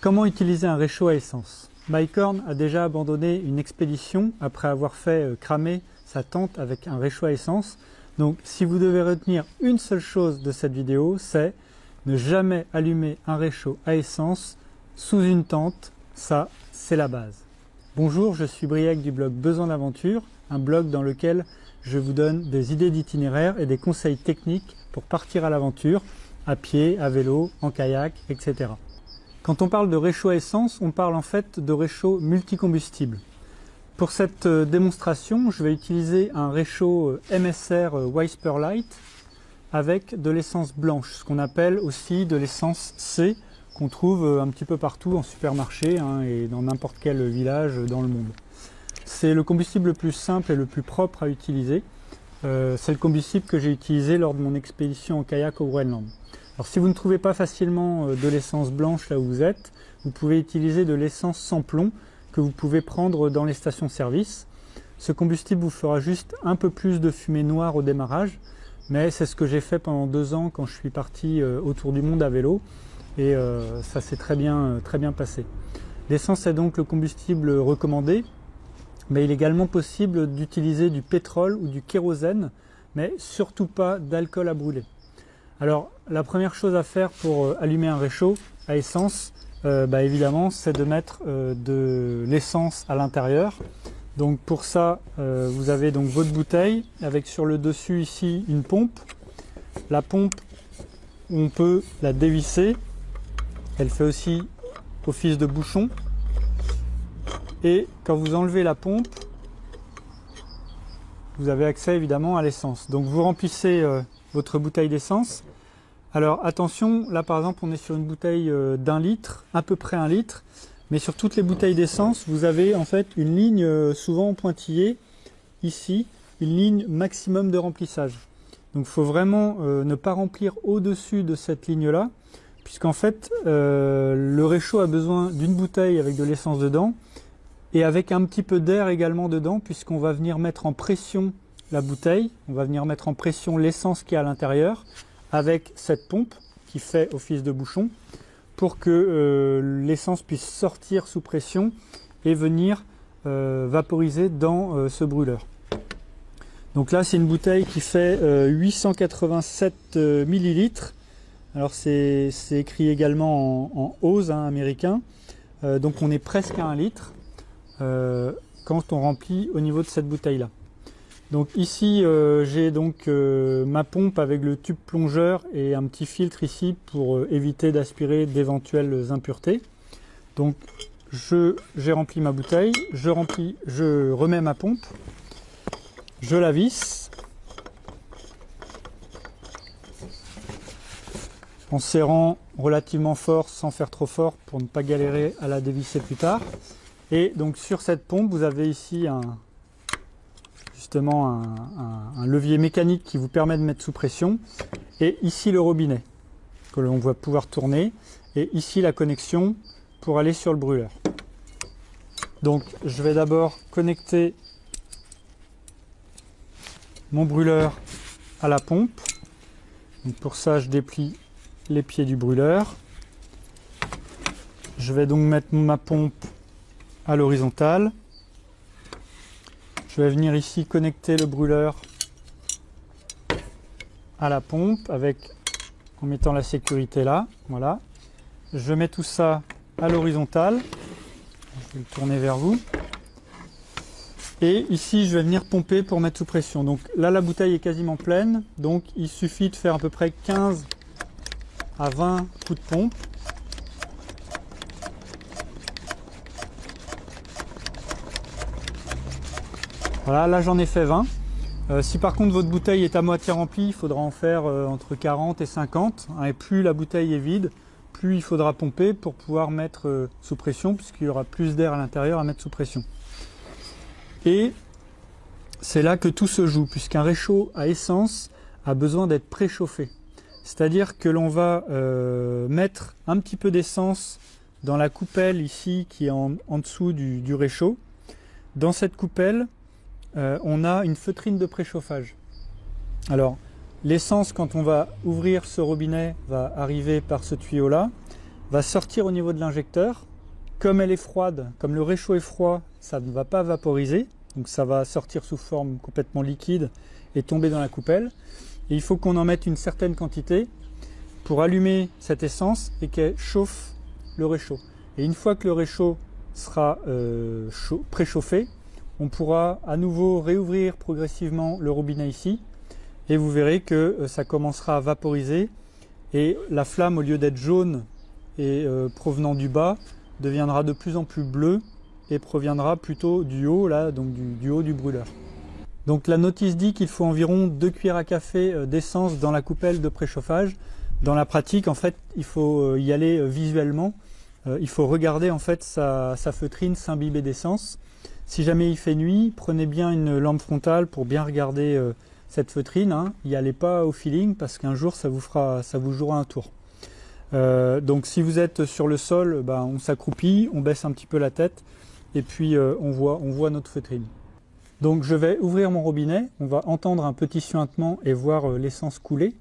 Comment utiliser un réchaud à essence? Mike Horn a déjà abandonné une expédition après avoir fait cramer sa tente avec un réchaud à essence. Donc si vous devez retenir une seule chose de cette vidéo, c'est ne jamais allumer un réchaud à essence sous une tente. Ça, c'est la base. Bonjour, je suis Briac du blog Besoin d'aventure, un blog dans lequel je vous donne des idées d'itinéraire et des conseils techniques pour partir à l'aventure, à pied, à vélo, en kayak, etc. Quand on parle de réchaud à essence, on parle en fait de réchaud multicombustible. Pour cette démonstration, je vais utiliser un réchaud MSR Weisperlite avec de l'essence blanche, ce qu'on appelle aussi de l'essence C, qu'on trouve un petit peu partout en supermarché et dans n'importe quel village dans le monde. C'est le combustible le plus simple et le plus propre à utiliser. C'est le combustible que j'ai utilisé lors de mon expédition en kayak au Groenland. Alors si vous ne trouvez pas facilement de l'essence blanche là où vous êtes, vous pouvez utiliser de l'essence sans plomb que vous pouvez prendre dans les stations-service. Ce combustible vous fera juste un peu plus de fumée noire au démarrage, mais c'est ce que j'ai fait pendant 2 ans quand je suis parti autour du monde à vélo et ça s'est très bien passé. L'essence est donc le combustible recommandé, mais il est également possible d'utiliser du pétrole ou du kérosène, mais surtout pas d'alcool à brûler. Alors la première chose à faire pour allumer un réchaud à essence, évidemment, c'est de mettre de l'essence à l'intérieur. Donc pour ça, vous avez donc votre bouteille avec sur le dessus ici une pompe. La pompe, on peut la dévisser. Elle fait aussi office de bouchon. Et quand vous enlevez la pompe, vous avez accès évidemment à l'essence. Donc vous remplissez votre bouteille d'essence. Alors attention, là par exemple on est sur une bouteille d'1 litre, à peu près 1 litre, mais sur toutes les bouteilles d'essence vous avez en fait une ligne souvent pointillée, ici, une ligne maximum de remplissage. Donc il faut vraiment ne pas remplir au-dessus de cette ligne-là, puisqu'en fait le réchaud a besoin d'une bouteille avec de l'essence dedans, et avec un petit peu d'air également dedans, puisqu'on va venir mettre en pression la bouteille, on va venir mettre en pression l'essence qui est à l'intérieur, avec cette pompe qui fait office de bouchon pour que l'essence puisse sortir sous pression et venir vaporiser dans ce brûleur. Donc là c'est une bouteille qui fait 887 millilitres. Alors c'est écrit également en Oz américain. Donc on est presque à 1 litre quand on remplit au niveau de cette bouteille là. Donc ici j'ai donc ma pompe avec le tube plongeur et un petit filtre ici pour éviter d'aspirer d'éventuelles impuretés. Donc j'ai rempli ma bouteille, je remets ma pompe, je la visse en serrant relativement fort sans faire trop fort pour ne pas galérer à la dévisser plus tard. Et donc sur cette pompe vous avez ici justement un levier mécanique qui vous permet de mettre sous pression, et ici le robinet que l'on va pouvoir tourner, et ici la connexion pour aller sur le brûleur. Donc je vais d'abord connecter mon brûleur à la pompe. Donc pour ça je déplie les pieds du brûleur. Je vais donc mettre ma pompe à l'horizontale. Je vais venir ici connecter le brûleur à la pompe en mettant la sécurité là. Voilà. Je mets tout ça à l'horizontale. Je vais le tourner vers vous. Et ici, je vais venir pomper pour mettre sous pression. Donc là, la bouteille est quasiment pleine. Donc il suffit de faire à peu près 15 à 20 coups de pompe. Voilà, là j'en ai fait 20. Si par contre votre bouteille est à moitié remplie, il faudra en faire entre 40 et 50. Et plus la bouteille est vide, plus il faudra pomper pour pouvoir mettre sous pression, puisqu'il y aura plus d'air à l'intérieur à mettre sous pression. Et c'est là que tout se joue, puisqu'un réchaud à essence a besoin d'être préchauffé. C'est-à-dire que l'on va mettre un petit peu d'essence dans la coupelle ici qui est en dessous du réchaud. Dans cette coupelle, on a une feutrine de préchauffage. Alors l'essence, quand on va ouvrir ce robinet, va arriver par ce tuyau là, va sortir au niveau de l'injecteur. Comme elle est froide, comme le réchaud est froid, ça ne va pas vaporiser, donc ça va sortir sous forme complètement liquide et tomber dans la coupelle. Et il faut qu'on en mette une certaine quantité pour allumer cette essence et qu'elle chauffe le réchaud. Et une fois que le réchaud sera préchauffé, on pourra à nouveau réouvrir progressivement le robinet ici et vous verrez que ça commencera à vaporiser et la flamme, au lieu d'être jaune et provenant du bas, deviendra de plus en plus bleue et proviendra plutôt du haut, là, donc du haut du brûleur. Donc la notice dit qu'il faut environ 2 cuillères à café d'essence dans la coupelle de préchauffage. Dans la pratique, en fait, il faut y aller visuellement. Il faut regarder en fait sa feutrine s'imbiber d'essence. Si jamais il fait nuit, prenez bien une lampe frontale pour bien regarder cette feutrine. Hein. N'y allez pas au feeling parce qu'un jour ça vous jouera un tour. Donc si vous êtes sur le sol, on s'accroupit, on baisse un petit peu la tête et puis on voit notre feutrine. Donc je vais ouvrir mon robinet, on va entendre un petit suintement et voir l'essence couler.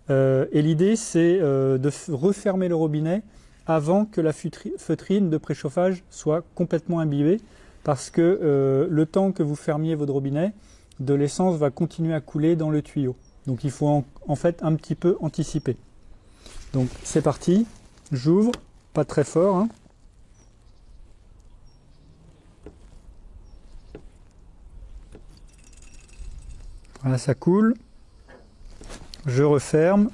Et l'idée c'est de refermer le robinet avant que la feutrine de préchauffage soit complètement imbibée parce que le temps que vous fermiez votre robinet, de l'essence va continuer à couler dans le tuyau. Donc il faut en fait un petit peu anticiper. Donc c'est parti, j'ouvre, pas très fort. Hein. Voilà, ça coule. Je referme.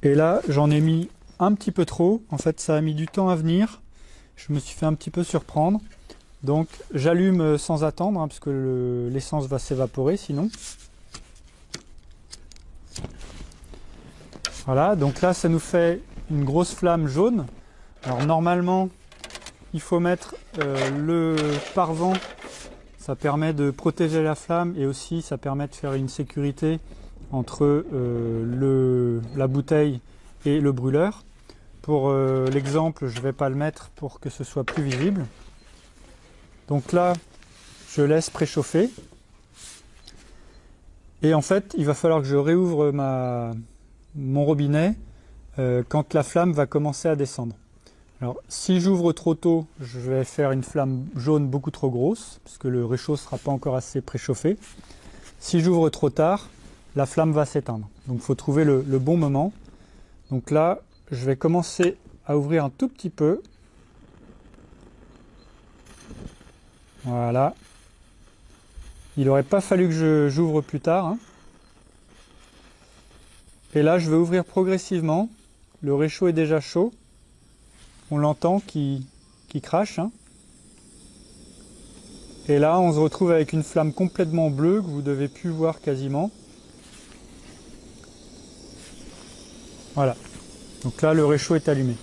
Et là, j'en ai mis un petit peu trop. En fait, ça a mis du temps à venir. Je me suis fait un petit peu surprendre. Donc j'allume sans attendre, hein, parce que l'essence va s'évaporer sinon. Voilà, donc là ça nous fait une grosse flamme jaune. Alors normalement il faut mettre le pare-vent, ça permet de protéger la flamme et aussi ça permet de faire une sécurité entre la bouteille et le brûleur. Pour l'exemple, je ne vais pas le mettre pour que ce soit plus visible. Donc là je laisse préchauffer et en fait il va falloir que je réouvre mon robinet quand la flamme va commencer à descendre. Alors si j'ouvre trop tôt, je vais faire une flamme jaune beaucoup trop grosse puisque le réchaud ne sera pas encore assez préchauffé. Si j'ouvre trop tard, la flamme va s'éteindre. Donc il faut trouver le bon moment. Donc là, je vais commencer à ouvrir un tout petit peu. Voilà. Il n'aurait pas fallu que j'ouvre plus tard. Hein. Et là, je vais ouvrir progressivement. Le réchaud est déjà chaud. On l'entend qui crache. Hein. Et là, on se retrouve avec une flamme complètement bleue que vous devez plus voir quasiment. Voilà. Donc là, le réchaud est allumé.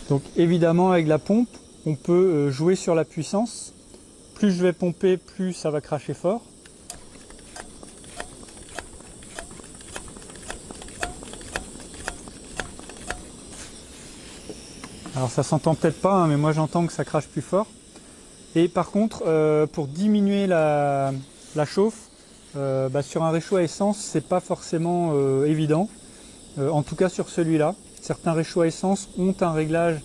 Donc évidemment, avec la pompe, on peut jouer sur la puissance. Plus je vais pomper, plus ça va cracher fort. Alors ça s'entend peut-être pas, hein, mais moi j'entends que ça crache plus fort. Et par contre, pour diminuer la chauffe, sur un réchaud à essence, c'est pas forcément évident. En tout cas sur celui-là. Certains réchauds à essence ont un réglage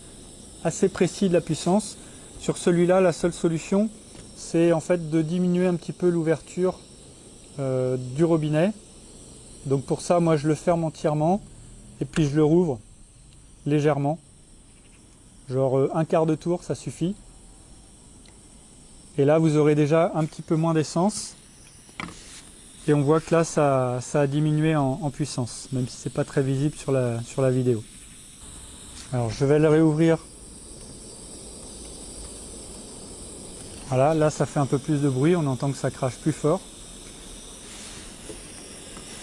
assez précis de la puissance. Sur celui-là, la seule solution, c'est en fait de diminuer un petit peu l'ouverture du robinet. Donc pour ça, moi je le ferme entièrement et puis je le rouvre légèrement. Genre un quart de tour, ça suffit. Et là, vous aurez déjà un petit peu moins d'essence. Et on voit que là, ça a diminué en puissance, même si c'est pas très visible sur la vidéo. Alors, je vais le réouvrir. Voilà, là, ça fait un peu plus de bruit. On entend que ça crache plus fort.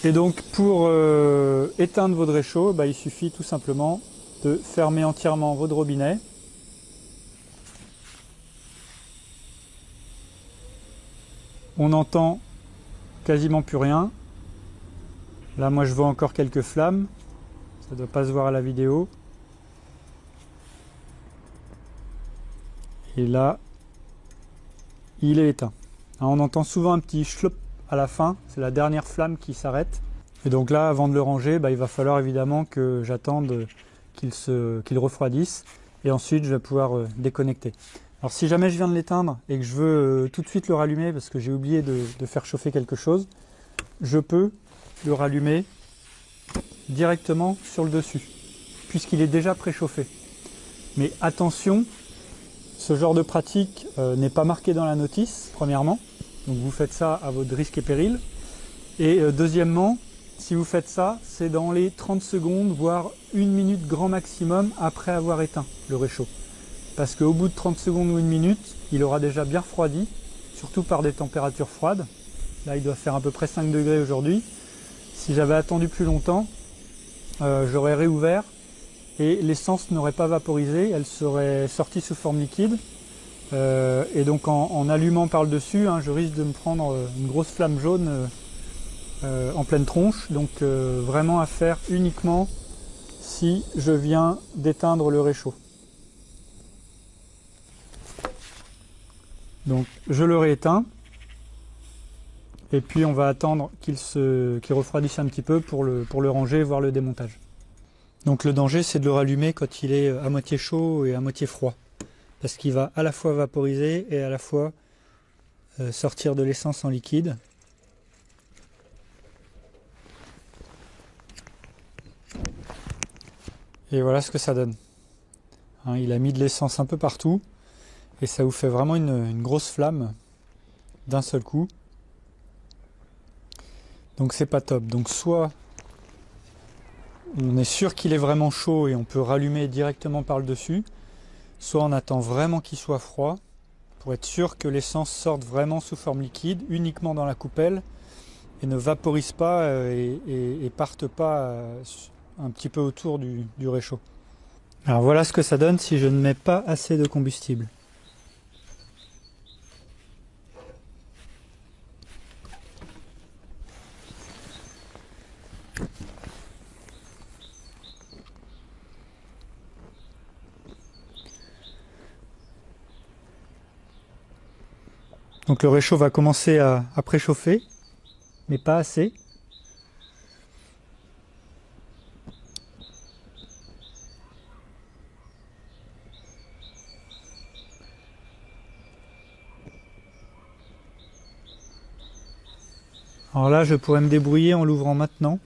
Et donc, pour éteindre votre réchaud, il suffit tout simplement de fermer entièrement votre robinet. On n'entend quasiment plus rien. Là, moi, je vois encore quelques flammes. Ça ne doit pas se voir à la vidéo. Et là, il est éteint. Alors, on entend souvent un petit chlop à la fin. C'est la dernière flamme qui s'arrête. Et donc là, avant de le ranger, il va falloir évidemment que j'attende qu'il refroidisse. Et ensuite, je vais pouvoir déconnecter. Alors si jamais je viens de l'éteindre et que je veux tout de suite le rallumer parce que j'ai oublié de faire chauffer quelque chose, je peux le rallumer directement sur le dessus, puisqu'il est déjà préchauffé. Mais attention, ce genre de pratique n'est pas marqué dans la notice, premièrement. Donc vous faites ça à votre risque et péril. Et deuxièmement, si vous faites ça, c'est dans les 30 secondes, voire 1 minute grand maximum après avoir éteint le réchaud. Parce qu'au bout de 30 secondes ou 1 minute, il aura déjà bien refroidi, surtout par des températures froides. Là, il doit faire à peu près 5 degrés aujourd'hui. Si j'avais attendu plus longtemps, j'aurais réouvert et l'essence n'aurait pas vaporisé, elle serait sortie sous forme liquide. Et donc en allumant par le dessus, je risque de me prendre une grosse flamme jaune en pleine tronche. Donc vraiment à faire uniquement si je viens d'éteindre le réchaud. Donc je le rééteins et puis on va attendre qu'il refroidisse un petit peu pour le ranger, voire le démontage. Donc le danger, c'est de le rallumer quand il est à moitié chaud et à moitié froid, parce qu'il va à la fois vaporiser et à la fois sortir de l'essence en liquide. Et voilà ce que ça donne. Il a mis de l'essence un peu partout et ça vous fait vraiment une grosse flamme d'un seul coup. Donc c'est pas top. Donc soit on est sûr qu'il est vraiment chaud et on peut rallumer directement par le dessus, soit on attend vraiment qu'il soit froid pour être sûr que l'essence sorte vraiment sous forme liquide, uniquement dans la coupelle, et ne vaporise pas et parte pas un petit peu autour du réchaud. Alors voilà ce que ça donne si je ne mets pas assez de combustible. Donc le réchaud va commencer à préchauffer, mais pas assez. Alors là, je pourrais me débrouiller en l'ouvrant maintenant,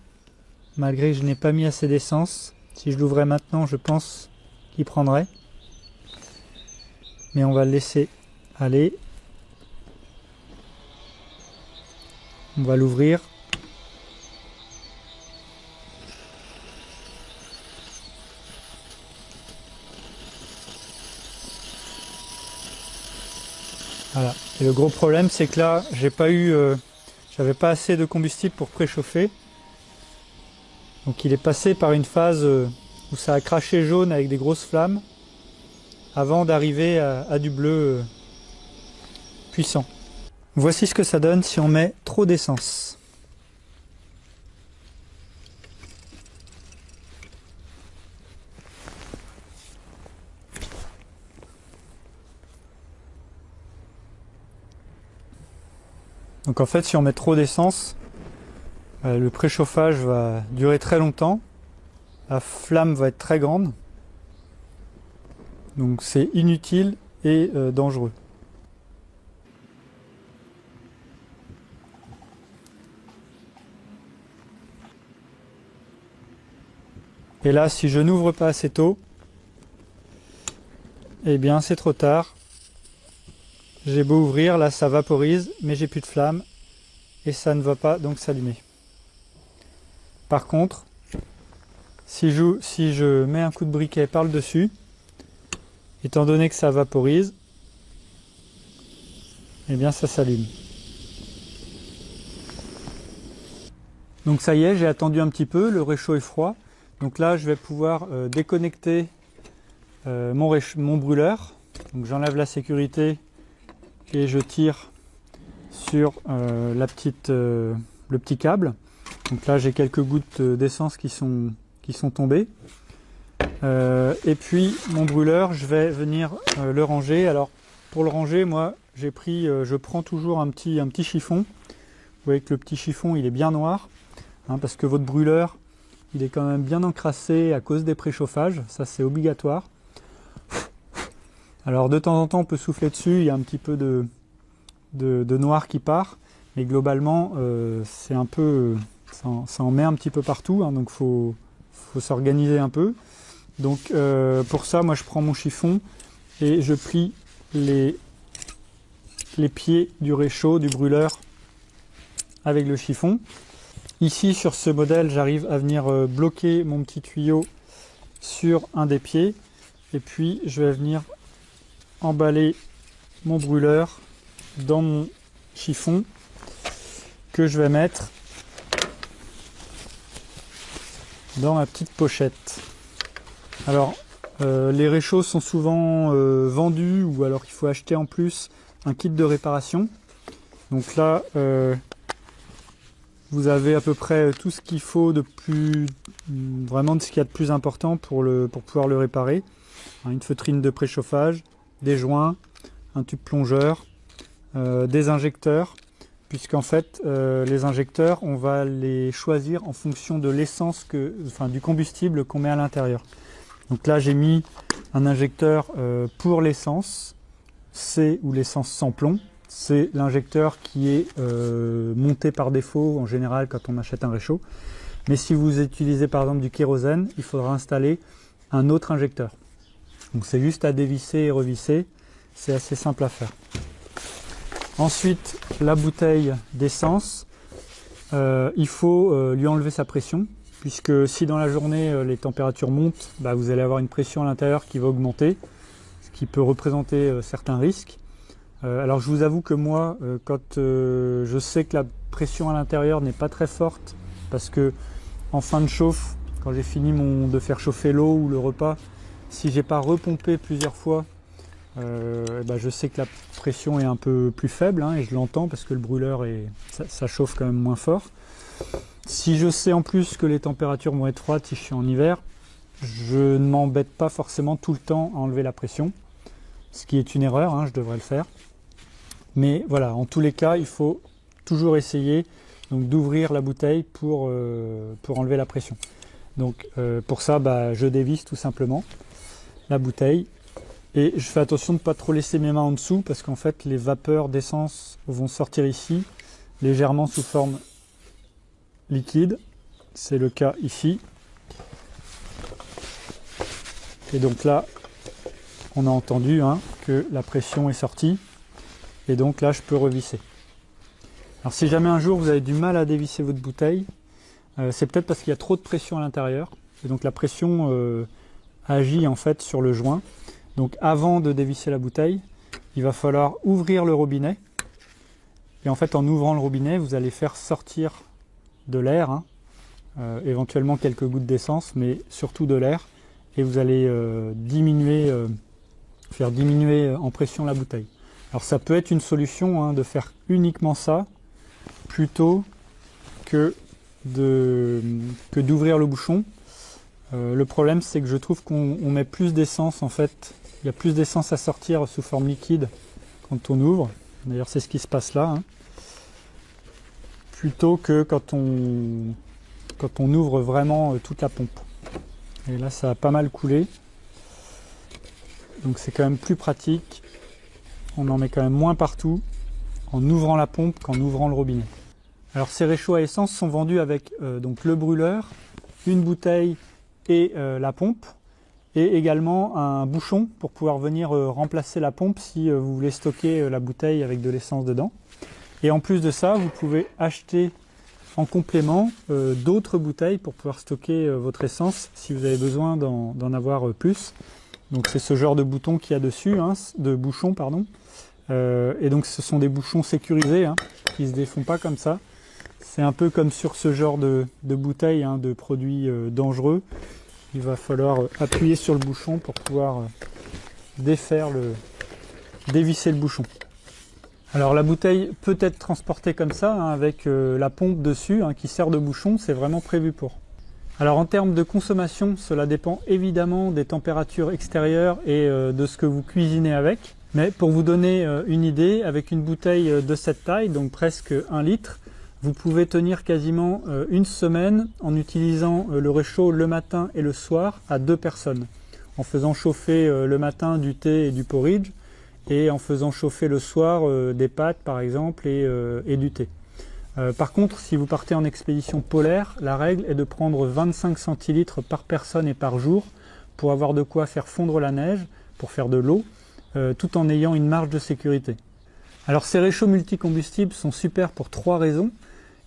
malgré que je n'ai pas mis assez d'essence. Si je l'ouvrais maintenant, je pense qu'il prendrait. Mais on va le laisser aller. On va l'ouvrir. Voilà. Et le gros problème, c'est que là, j'avais pas assez de combustible pour préchauffer. Donc il est passé par une phase où ça a craché jaune avec des grosses flammes avant d'arriver à du bleu puissant. Voici ce que ça donne si on met trop d'essence. Donc en fait, si on met trop d'essence, le préchauffage va durer très longtemps, la flamme va être très grande, donc c'est inutile et dangereux. Et là, si je n'ouvre pas assez tôt, eh bien c'est trop tard. J'ai beau ouvrir, là ça vaporise, mais j'ai plus de flamme et ça ne va pas donc s'allumer. Par contre, si je mets un coup de briquet par le dessus, étant donné que ça vaporise, eh bien ça s'allume. Donc ça y est, j'ai attendu un petit peu, le réchaud est froid. Donc là, je vais pouvoir déconnecter mon brûleur. Donc j'enlève la sécurité et je tire sur le petit câble. Donc là, j'ai quelques gouttes d'essence qui sont tombées. Et puis mon brûleur, je vais venir le ranger. Alors pour le ranger, moi, je prends toujours un petit chiffon. Vous voyez que le petit chiffon, il est bien noir. parce que votre brûleur, il est quand même bien encrassé à cause des préchauffages, ça c'est obligatoire. Alors de temps en temps on peut souffler dessus, il y a un petit peu de noir qui part, mais globalement c'est un peu, ça en met un petit peu partout, donc faut s'organiser un peu. Donc pour ça, moi je prends mon chiffon et je plie les pieds du réchaud, du brûleur avec le chiffon. Ici sur ce modèle, j'arrive à venir bloquer mon petit tuyau sur un des pieds et puis je vais venir emballer mon brûleur dans mon chiffon que je vais mettre dans ma petite pochette. Alors les réchauds sont souvent vendus ou alors il faut acheter en plus un kit de réparation. Donc là vous avez à peu près tout ce qu'il faut de plus, vraiment de ce qu'il y a de plus important pour pouvoir le réparer. Une feutrine de préchauffage, des joints, un tube plongeur, des injecteurs, puisqu'en fait les injecteurs on va les choisir en fonction de l'essence du combustible qu'on met à l'intérieur. Donc là j'ai mis un injecteur pour l'essence C ou l'essence sans plomb. C'est l'injecteur qui est monté par défaut en général quand on achète un réchaud. Mais si vous utilisez par exemple du kérosène, il faudra installer un autre injecteur. Donc c'est juste à dévisser et revisser, c'est assez simple à faire. Ensuite, la bouteille d'essence, il faut lui enlever sa pression, puisque si dans la journée les températures montent, vous allez avoir une pression à l'intérieur qui va augmenter, ce qui peut représenter certains risques. Alors je vous avoue que moi, quand je sais que la pression à l'intérieur n'est pas très forte, parce que en fin de chauffe, quand j'ai fini de faire chauffer l'eau ou le repas, si j'ai pas repompé plusieurs fois, je sais que la pression est un peu plus faible, et je l'entends parce que le brûleur ça chauffe quand même moins fort. Si je sais en plus que les températures vont être froides si je suis en hiver, je ne m'embête pas forcément tout le temps à enlever la pression, ce qui est une erreur, je devrais le faire. Mais voilà, en tous les cas, il faut toujours essayer d'ouvrir la bouteille pour enlever la pression. Donc pour ça, je dévisse tout simplement la bouteille et je fais attention de ne pas trop laisser mes mains en dessous parce qu'en fait les vapeurs d'essence vont sortir ici légèrement sous forme liquide. C'est le cas ici. Et donc là, on a entendu que la pression est sortie. Et donc là, je peux revisser. Alors si jamais un jour vous avez du mal à dévisser votre bouteille, c'est peut-être parce qu'il y a trop de pression à l'intérieur. Et donc la pression agit en fait sur le joint. Donc avant de dévisser la bouteille, il va falloir ouvrir le robinet. Et en fait, en ouvrant le robinet, vous allez faire sortir de l'air, éventuellement quelques gouttes d'essence, mais surtout de l'air. Et vous allez faire diminuer en pression la bouteille. Alors ça peut être une solution de faire uniquement ça plutôt que d'ouvrir le bouchon. Le problème c'est que je trouve qu'on met plus d'essence en fait. Il y a plus d'essence à sortir sous forme liquide quand on ouvre. D'ailleurs c'est ce qui se passe là. Plutôt que quand on ouvre vraiment toute la pompe. Et là ça a pas mal coulé. Donc c'est quand même plus pratique. On en met quand même moins partout en ouvrant la pompe qu'en ouvrant le robinet. Alors ces réchauds à essence sont vendus avec donc le brûleur, une bouteille et la pompe, et également un bouchon pour pouvoir venir remplacer la pompe si vous voulez stocker la bouteille avec de l'essence dedans. Et en plus de ça, vous pouvez acheter en complément d'autres bouteilles pour pouvoir stocker votre essence si vous avez besoin d'en avoir plus. Donc c'est ce genre de bouton qu'il y a dessus, de bouchon pardon. Et donc ce sont des bouchons sécurisés qui ne se défont pas comme ça. C'est un peu comme sur ce genre de bouteille de produits dangereux. Il va falloir appuyer sur le bouchon pour pouvoir dévisser le bouchon. Alors la bouteille peut être transportée comme ça avec la pompe dessus qui sert de bouchon, c'est vraiment prévu pour. Alors en termes de consommation, cela dépend évidemment des températures extérieures et de ce que vous cuisinez avec. Mais pour vous donner une idée, avec une bouteille de cette taille, donc presque 1 litre, vous pouvez tenir quasiment une semaine en utilisant le réchaud le matin et le soir à 2 personnes, en faisant chauffer le matin du thé et du porridge, et en faisant chauffer le soir des pâtes par exemple et du thé. Par contre, si vous partez en expédition polaire, la règle est de prendre 25 centilitres par personne et par jour pour avoir de quoi faire fondre la neige, pour faire de l'eau, tout en ayant une marge de sécurité. Alors ces réchauds multicombustibles sont super pour 3 raisons.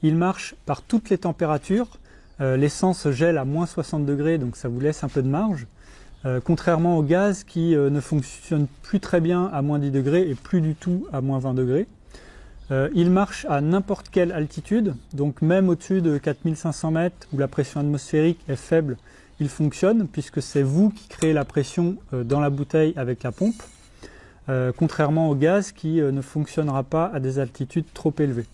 Ils marchent par toutes les températures. L'essence gèle à moins 60 degrés, donc ça vous laisse un peu de marge. Contrairement au gaz qui ne fonctionne plus très bien à moins 10 degrés et plus du tout à moins 20 degrés. Il marche à n'importe quelle altitude, donc même au-dessus de 4500 mètres où la pression atmosphérique est faible, il fonctionne puisque c'est vous qui créez la pression dans la bouteille avec la pompe, contrairement au gaz qui ne fonctionnera pas à des altitudes trop élevées.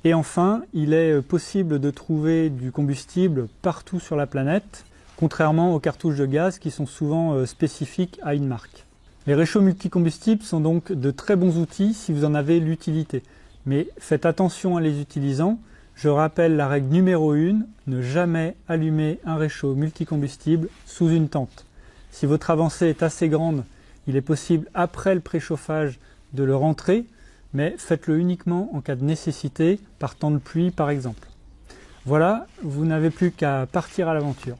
Et enfin, il est possible de trouver du combustible partout sur la planète, contrairement aux cartouches de gaz qui sont souvent spécifiques à une marque. Les réchauds multicombustibles sont donc de très bons outils si vous en avez l'utilité. Mais faites attention en les utilisant. Je rappelle la règle numéro 1, ne jamais allumer un réchaud multicombustible sous une tente. Si votre avancée est assez grande, il est possible après le préchauffage de le rentrer, mais faites-le uniquement en cas de nécessité, par temps de pluie par exemple. Voilà, vous n'avez plus qu'à partir à l'aventure.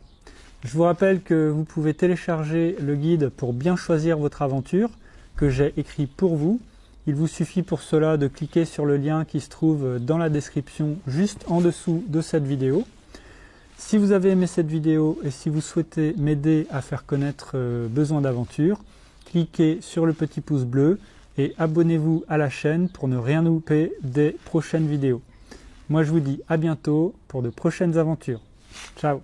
Je vous rappelle que vous pouvez télécharger le guide pour bien choisir votre aventure que j'ai écrit pour vous. Il vous suffit pour cela de cliquer sur le lien qui se trouve dans la description juste en dessous de cette vidéo. Si vous avez aimé cette vidéo et si vous souhaitez m'aider à faire connaître Besoin d'aventure, cliquez sur le petit pouce bleu et abonnez-vous à la chaîne pour ne rien louper des prochaines vidéos. Moi je vous dis à bientôt pour de prochaines aventures. Ciao!